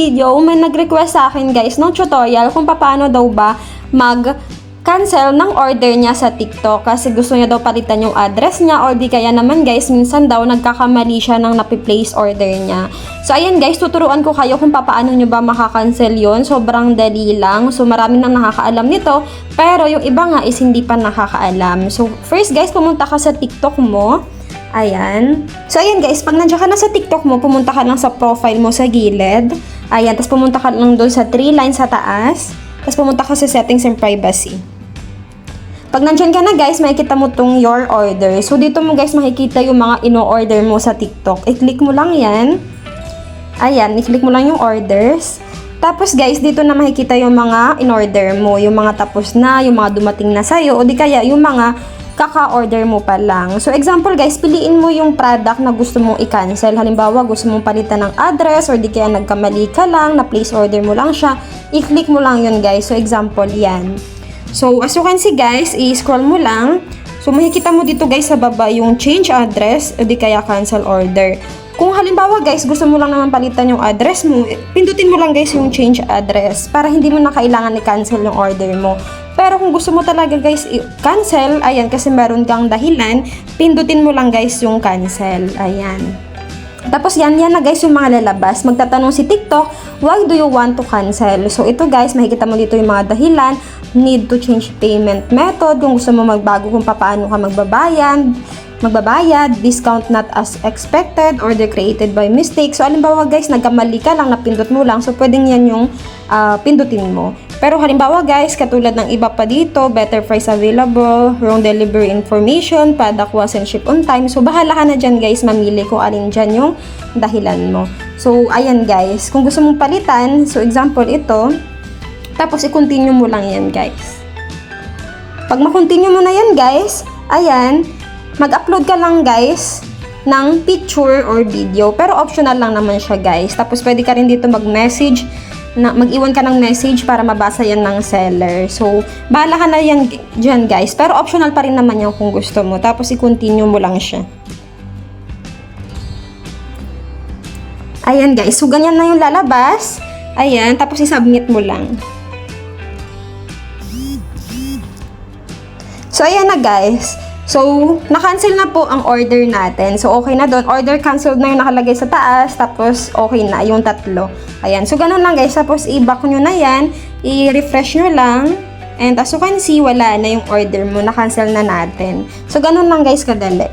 video, may nag-request sa akin guys ng tutorial kung paano daw ba mag-cancel ng order niya sa TikTok kasi gusto niya daw palitan yung address niya or di kaya naman guys, minsan daw nagkakamali siya ng napi-place order niya. So ayan guys, tuturuan ko kayo kung paano nyo ba makakancel yon. Sobrang dali lang. So marami nang nakakaalam nito, pero yung iba nga is hindi pa nakakaalam. So first guys, pumunta ka sa TikTok mo. Ayan. So, ayan guys, pag nandiyan ka na sa TikTok mo, pumunta ka lang sa profile mo sa gilid. Ayan, tapos pumunta ka lang doon sa 3 lines sa taas. Tapos pumunta ka sa settings and privacy. Pag nandiyan ka na guys, makikita mo tong your order. So, dito mo guys makikita yung mga ino-order mo sa TikTok. I-click mo lang yan. Ayan, i-click mo lang yung orders. Tapos guys, dito na makikita yung mga in-order mo. Yung mga tapos na, yung mga dumating na sa'yo. O di kaya yung mga kaka-order mo pa lang. So, example guys, piliin mo yung product na gusto mong i-cancel. Halimbawa, gusto mong palitan ng address or di kaya nagkamali ka lang, na-place order mo lang siya. I-click mo lang yun guys. So, example, yan. So, as you can see guys, i-scroll mo lang. So, makikita mo dito guys sa baba yung change address o di kaya cancel order. Kung halimbawa guys, gusto mo lang naman palitan yung address mo, pindutin mo lang guys yung change address para hindi mo na kailangan i-cancel yung order mo. Pero kung gusto mo talaga guys i-cancel, ayan, kasi meron kang dahilan, pindutin mo lang guys yung cancel. Ayan. Tapos yan na guys yung mga lalabas. Magtatanong si TikTok, why do you want to cancel? So ito guys, makikita mo dito yung mga dahilan. Need to change payment method, kung gusto mo magbago kung paano ka magbabayad, discount not as expected, order created by mistake. So halimbawa guys, nagkamali ka lang, napindot mo lang, so pwedeng yan yung pindutin mo. Pero halimbawa guys, katulad ng iba pa dito, better price available, wrong delivery information, product wasn't shipped on time. So bahala ka na dyan guys, mamili kung alin dyan yung dahilan mo. So ayan guys, kung gusto mong palitan, so example ito, tapos i-continue mo lang yan guys. Pag ma-continue mo na yan guys, ayan, mag-upload ka lang guys ng picture or video, pero optional lang naman siya guys. Tapos pwede ka rin dito mag-message, mag-iwan ka ng message para mabasa yan ng seller. So, bahala ka na yan dyan guys, pero optional pa rin naman yan kung gusto mo. Tapos i-continue mo lang siya. Ayan guys, so ganyan na yung lalabas. Ayan, tapos i-submit mo lang. So, ayan na guys. So, na-cancel na po ang order natin. So, okay na doon. Order canceled na yung nakalagay sa taas. Tapos, okay na yung 3. Ayan. So, ganun lang guys. Tapos, i-back nyo na yan. I-refresh nyo lang. And as you can see, wala na yung order mo. Na-cancel na natin. So, ganun lang guys kadali.